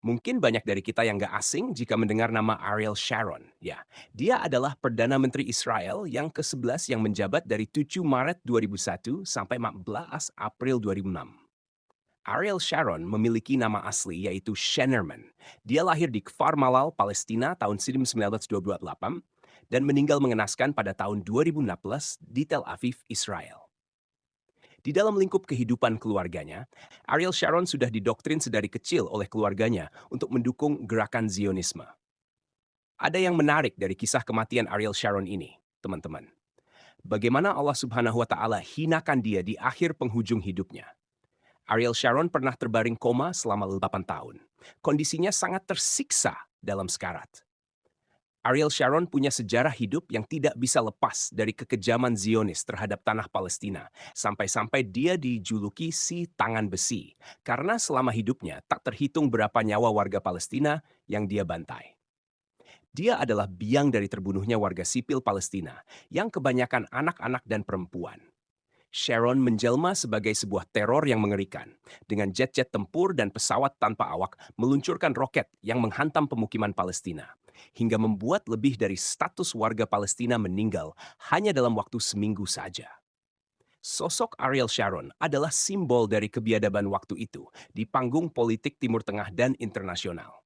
Mungkin banyak dari kita yang nggak asing jika mendengar nama Ariel Sharon. Ya, dia adalah Perdana Menteri Israel yang ke-11 yang menjabat dari 7 Maret 2001 sampai 14 April 2006. Ariel Sharon memiliki nama asli yaitu Shenerman. Dia lahir di Kfar Malal, Palestina tahun 1928 dan meninggal mengenaskan pada tahun 2016 di Tel Aviv, Israel. Di dalam lingkup kehidupan keluarganya, Ariel Sharon sudah didoktrin sedari kecil oleh keluarganya untuk mendukung gerakan Zionisme. Ada yang menarik dari kisah kematian Ariel Sharon ini, teman-teman. Bagaimana Allah Subhanahu wa Ta'ala hinakan dia di akhir penghujung hidupnya. Ariel Sharon pernah terbaring koma selama 8 tahun. Kondisinya sangat tersiksa dalam sekarat. Ariel Sharon punya sejarah hidup yang tidak bisa lepas dari kekejaman Zionis terhadap tanah Palestina, sampai-sampai dia dijuluki si tangan besi, karena selama hidupnya tak terhitung berapa nyawa warga Palestina yang dia bantai. Dia adalah biang dari terbunuhnya warga sipil Palestina, yang kebanyakan anak-anak dan perempuan. Sharon menjelma sebagai sebuah teror yang mengerikan, dengan jet-jet tempur dan pesawat tanpa awak meluncurkan roket yang menghantam pemukiman Palestina, hingga membuat lebih dari 100 warga Palestina meninggal hanya dalam waktu seminggu saja. Sosok Ariel Sharon adalah simbol dari kebiadaban waktu itu di panggung politik Timur Tengah dan internasional.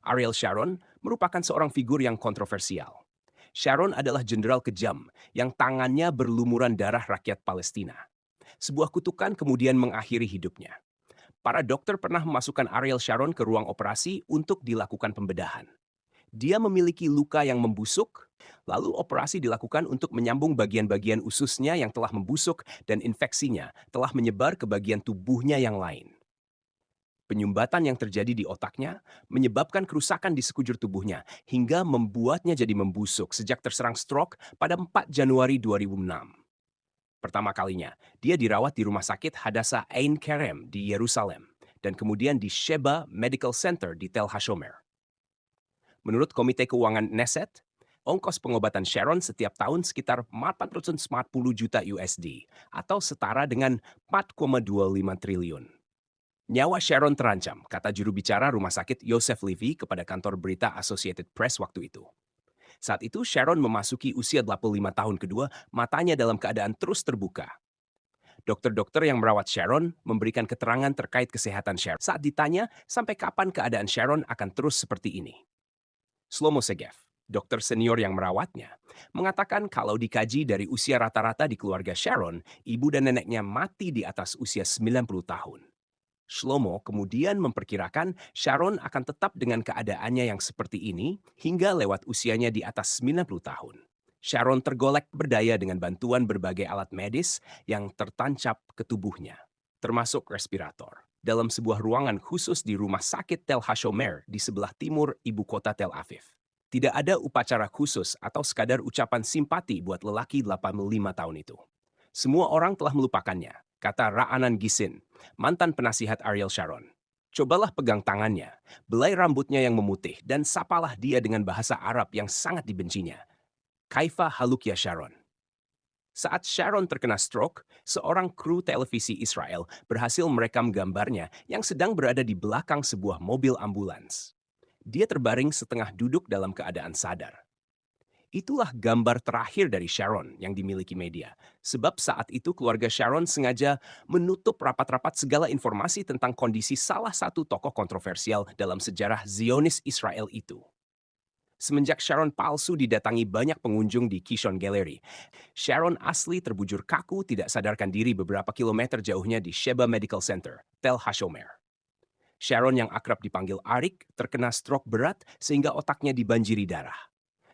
Ariel Sharon merupakan seorang figur yang kontroversial. Sharon adalah jenderal kejam yang tangannya berlumuran darah rakyat Palestina. Sebuah kutukan kemudian mengakhiri hidupnya. Para dokter pernah memasukkan Ariel Sharon ke ruang operasi untuk dilakukan pembedahan. Dia memiliki luka yang membusuk, lalu operasi dilakukan untuk menyambung bagian-bagian ususnya yang telah membusuk dan infeksinya telah menyebar ke bagian tubuhnya yang lain. Penyumbatan yang terjadi di otaknya menyebabkan kerusakan di sekujur tubuhnya hingga membuatnya jadi membusuk sejak terserang stroke pada 4 Januari 2006. Pertama kalinya, dia dirawat di Rumah Sakit Hadassah Ein Kerem di Yerusalem dan kemudian di Sheba Medical Center di Tel HaShomer. Menurut Komite Keuangan Knesset, ongkos pengobatan Sharon setiap tahun sekitar 440 juta USD atau setara dengan 4,25 triliun. Nyawa Sharon terancam, kata juru bicara Rumah Sakit Yosef Levy kepada kantor berita Associated Press waktu itu. Saat itu Sharon memasuki usia 85 tahun kedua, matanya dalam keadaan terus terbuka. Dokter-dokter yang merawat Sharon memberikan keterangan terkait kesehatan Sharon. Saat ditanya sampai kapan keadaan Sharon akan terus seperti ini. Shlomo Segev, dokter senior yang merawatnya, mengatakan kalau dikaji dari usia rata-rata di keluarga Sharon, ibu dan neneknya mati di atas usia 90 tahun. Shlomo kemudian memperkirakan Sharon akan tetap dengan keadaannya yang seperti ini hingga lewat usianya di atas 90 tahun. Sharon tergolek berdaya dengan bantuan berbagai alat medis yang tertancap ke tubuhnya, termasuk respirator, dalam sebuah ruangan khusus di Rumah Sakit Tel HaShomer di sebelah timur ibu kota Tel Aviv. Tidak ada upacara khusus atau sekadar ucapan simpati buat lelaki 85 tahun itu. Semua orang telah melupakannya, kata Ra'anan Gisin, mantan penasihat Ariel Sharon. Cobalah pegang tangannya, belai rambutnya yang memutih, dan sapalah dia dengan bahasa Arab yang sangat dibencinya. Kaifa haluk ya Sharon. Saat Sharon terkena stroke, seorang kru televisi Israel berhasil merekam gambarnya yang sedang berada di belakang sebuah mobil ambulans. Dia terbaring setengah duduk dalam keadaan sadar. Itulah gambar terakhir dari Sharon yang dimiliki media. Sebab saat itu keluarga Sharon sengaja menutup rapat-rapat segala informasi tentang kondisi salah satu tokoh kontroversial dalam sejarah Zionis Israel itu. Semenjak Sharon palsu didatangi banyak pengunjung di Kishon Gallery, Sharon asli terbujur kaku tidak sadarkan diri beberapa kilometer jauhnya di Sheba Medical Center, Tel HaShomer. Sharon yang akrab dipanggil Arik terkena stroke berat sehingga otaknya dibanjiri darah.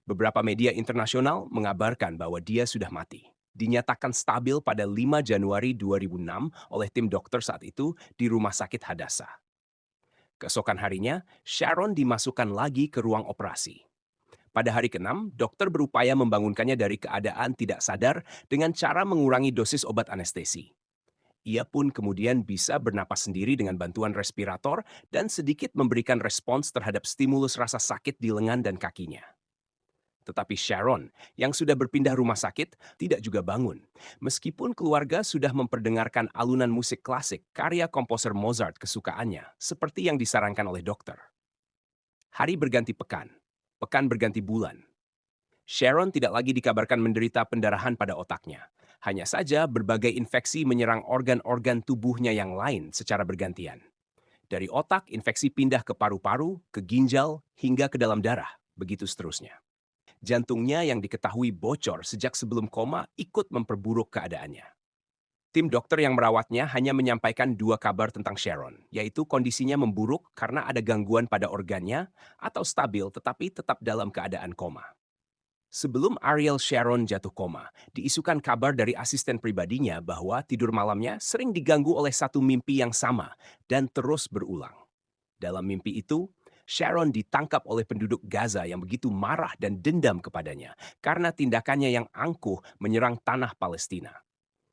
Beberapa media internasional mengabarkan bahwa dia sudah mati. Dinyatakan stabil pada 5 Januari 2006 oleh tim dokter saat itu di Rumah Sakit Hadassah. Keesokan harinya, Sharon dimasukkan lagi ke ruang operasi. Pada hari ke-6, dokter berupaya membangunkannya dari keadaan tidak sadar dengan cara mengurangi dosis obat anestesi. Ia pun kemudian bisa bernapas sendiri dengan bantuan respirator dan sedikit memberikan respons terhadap stimulus rasa sakit di lengan dan kakinya. Tetapi Sharon, yang sudah berpindah rumah sakit, tidak juga bangun. Meskipun keluarga sudah memperdengarkan alunan musik klasik karya komposer Mozart kesukaannya, seperti yang disarankan oleh dokter. Hari berganti pekan, pekan berganti bulan. Sharon tidak lagi dikabarkan menderita pendarahan pada otaknya. Hanya saja berbagai infeksi menyerang organ-organ tubuhnya yang lain secara bergantian. Dari otak, infeksi pindah ke paru-paru, ke ginjal, hingga ke dalam darah. Begitu seterusnya. Jantungnya yang diketahui bocor sejak sebelum koma ikut memperburuk keadaannya. Tim dokter yang merawatnya hanya menyampaikan dua kabar tentang Sharon, yaitu kondisinya memburuk karena ada gangguan pada organnya atau stabil tetapi tetap dalam keadaan koma. Sebelum Ariel Sharon jatuh koma, diisukan kabar dari asisten pribadinya bahwa tidur malamnya sering diganggu oleh satu mimpi yang sama dan terus berulang. Dalam mimpi itu, Sharon ditangkap oleh penduduk Gaza yang begitu marah dan dendam kepadanya karena tindakannya yang angkuh menyerang tanah Palestina.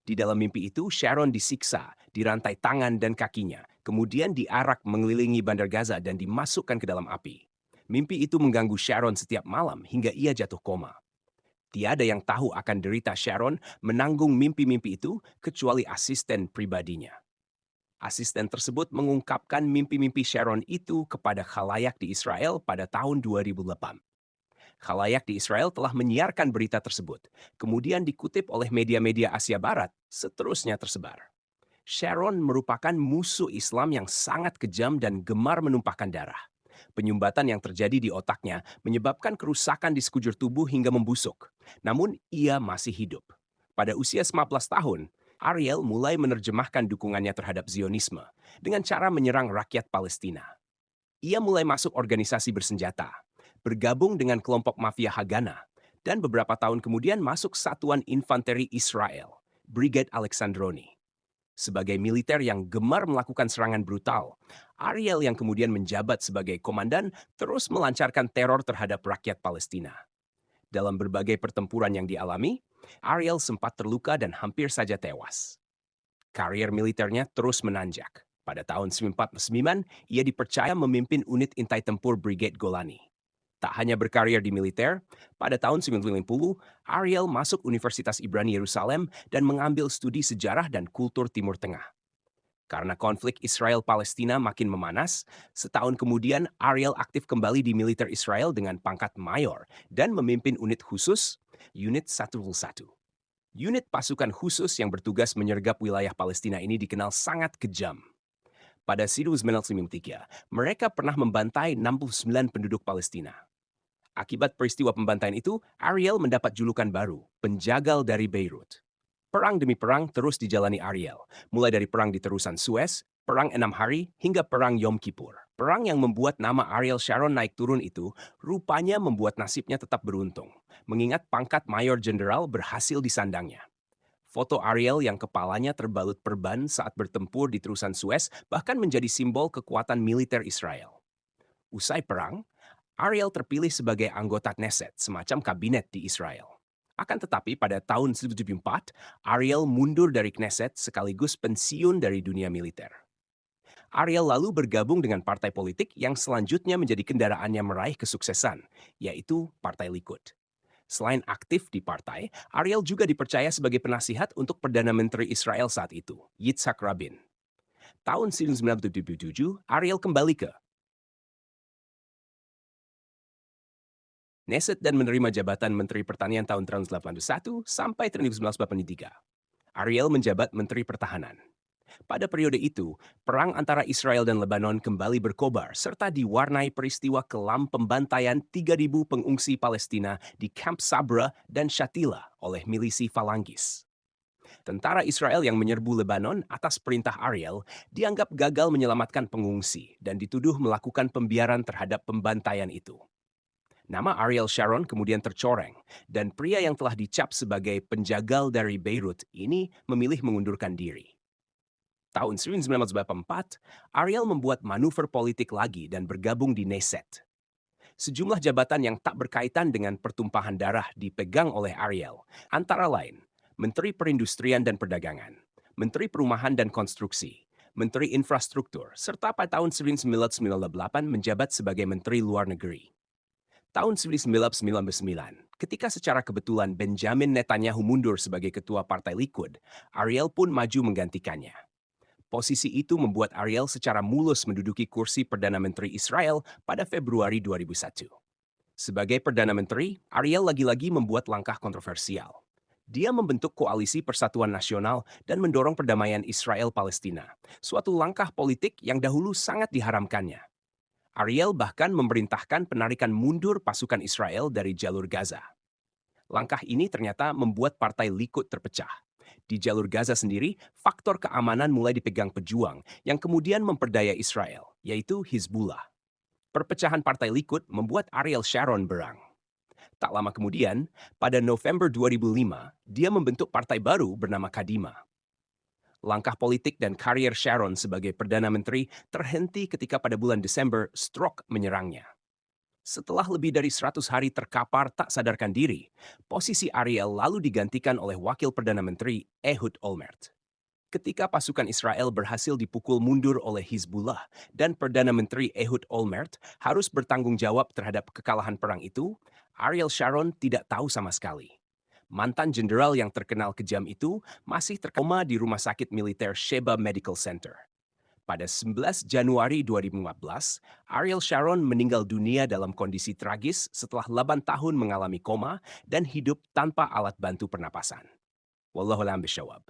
Di dalam mimpi itu, Sharon disiksa, dirantai tangan dan kakinya, kemudian diarak mengelilingi bandar Gaza dan dimasukkan ke dalam api. Mimpi itu mengganggu Sharon setiap malam hingga ia jatuh koma. Tiada yang tahu akan derita Sharon menanggung mimpi-mimpi itu kecuali asisten pribadinya. Asisten tersebut mengungkapkan mimpi-mimpi Sharon itu kepada khalayak di Israel pada tahun 2008. Khalayak di Israel telah menyiarkan berita tersebut, kemudian dikutip oleh media-media Asia Barat, seterusnya tersebar. Sharon merupakan musuh Islam yang sangat kejam dan gemar menumpahkan darah. Penyumbatan yang terjadi di otaknya menyebabkan kerusakan di sekujur tubuh hingga membusuk. Namun ia masih hidup. Pada usia 19 tahun, Ariel mulai menerjemahkan dukungannya terhadap Zionisme dengan cara menyerang rakyat Palestina. Ia mulai masuk organisasi bersenjata, bergabung dengan kelompok mafia Haganah, dan beberapa tahun kemudian masuk Satuan Infanteri Israel, Brigade Alexandroni. Sebagai militer yang gemar melakukan serangan brutal, Ariel yang kemudian menjabat sebagai komandan terus melancarkan teror terhadap rakyat Palestina. Dalam berbagai pertempuran yang dialami, Ariel sempat terluka dan hampir saja tewas. Karier militernya terus menanjak. Pada tahun 1949, ia dipercaya memimpin unit intai tempur Brigade Golani. Tak hanya berkarir di militer, pada tahun 1950, Ariel masuk Universitas Ibrani Yerusalem dan mengambil studi sejarah dan kultur Timur Tengah. Karena konflik Israel-Palestina makin memanas, setahun kemudian Ariel aktif kembali di militer Israel dengan pangkat mayor dan memimpin unit khusus, Unit 101. Unit pasukan khusus yang bertugas menyergap wilayah Palestina ini dikenal sangat kejam. Pada 1953, mereka pernah membantai 69 penduduk Palestina. Akibat peristiwa pembantaian itu, Ariel mendapat julukan baru, penjagal dari Beirut. Perang demi perang terus dijalani Ariel, mulai dari perang di terusan Suez, perang 6 hari, hingga perang Yom Kippur. Perang yang membuat nama Ariel Sharon naik turun itu rupanya membuat nasibnya tetap beruntung, mengingat pangkat mayor jenderal berhasil disandangnya. Foto Ariel yang kepalanya terbalut perban saat bertempur di terusan Suez bahkan menjadi simbol kekuatan militer Israel. Usai perang, Ariel terpilih sebagai anggota Knesset, semacam kabinet di Israel. Akan tetapi pada tahun 1974, Ariel mundur dari Knesset sekaligus pensiun dari dunia militer. Ariel lalu bergabung dengan partai politik yang selanjutnya menjadi kendaraannya meraih kesuksesan, yaitu Partai Likud. Selain aktif di partai, Ariel juga dipercaya sebagai penasihat untuk Perdana Menteri Israel saat itu, Yitzhak Rabin. Tahun 1977, Ariel kembali ke Knesset dan menerima jabatan Menteri Pertanian tahun 1981 sampai 1983. Ariel menjabat Menteri Pertahanan. Pada periode itu, perang antara Israel dan Lebanon kembali berkobar serta diwarnai peristiwa kelam pembantaian 3.000 pengungsi Palestina di Camp Sabra dan Shatila oleh milisi Falangis. Tentara Israel yang menyerbu Lebanon atas perintah Ariel dianggap gagal menyelamatkan pengungsi dan dituduh melakukan pembiaran terhadap pembantaian itu. Nama Ariel Sharon kemudian tercoreng, dan pria yang telah dicap sebagai penjagal dari Beirut ini memilih mengundurkan diri. Tahun 1984, Ariel membuat manuver politik lagi dan bergabung di Knesset. Sejumlah jabatan yang tak berkaitan dengan pertumpahan darah dipegang oleh Ariel, antara lain Menteri Perindustrian dan Perdagangan, Menteri Perumahan dan Konstruksi, Menteri Infrastruktur, serta pada tahun 1998 menjabat sebagai Menteri Luar Negeri. Tahun 1999, ketika secara kebetulan Benjamin Netanyahu mundur sebagai ketua Partai Likud, Ariel pun maju menggantikannya. Posisi itu membuat Ariel secara mulus menduduki kursi Perdana Menteri Israel pada Februari 2001. Sebagai Perdana Menteri, Ariel lagi-lagi membuat langkah kontroversial. Dia membentuk Koalisi Persatuan Nasional dan mendorong perdamaian Israel-Palestina, suatu langkah politik yang dahulu sangat diharamkannya. Ariel bahkan memerintahkan penarikan mundur pasukan Israel dari jalur Gaza. Langkah ini ternyata membuat Partai Likud terpecah. Di jalur Gaza sendiri, faktor keamanan mulai dipegang pejuang yang kemudian memperdaya Israel, yaitu Hizbullah. Perpecahan Partai Likud membuat Ariel Sharon berang. Tak lama kemudian, pada November 2005, dia membentuk partai baru bernama Kadima. Langkah politik dan karier Sharon sebagai Perdana Menteri terhenti ketika pada bulan Desember stroke menyerangnya. Setelah lebih dari 100 hari terkapar tak sadarkan diri, posisi Ariel lalu digantikan oleh Wakil Perdana Menteri Ehud Olmert. Ketika pasukan Israel berhasil dipukul mundur oleh Hizbullah dan Perdana Menteri Ehud Olmert harus bertanggung jawab terhadap kekalahan perang itu, Ariel Sharon tidak tahu sama sekali. Mantan jenderal yang terkenal kejam itu masih terkoma di Rumah Sakit Militer Sheba Medical Center. Pada 11 Januari 2015, Ariel Sharon meninggal dunia dalam kondisi tragis setelah 8 tahun mengalami koma dan hidup tanpa alat bantu pernapasan. Wallahu a'lam bishawab.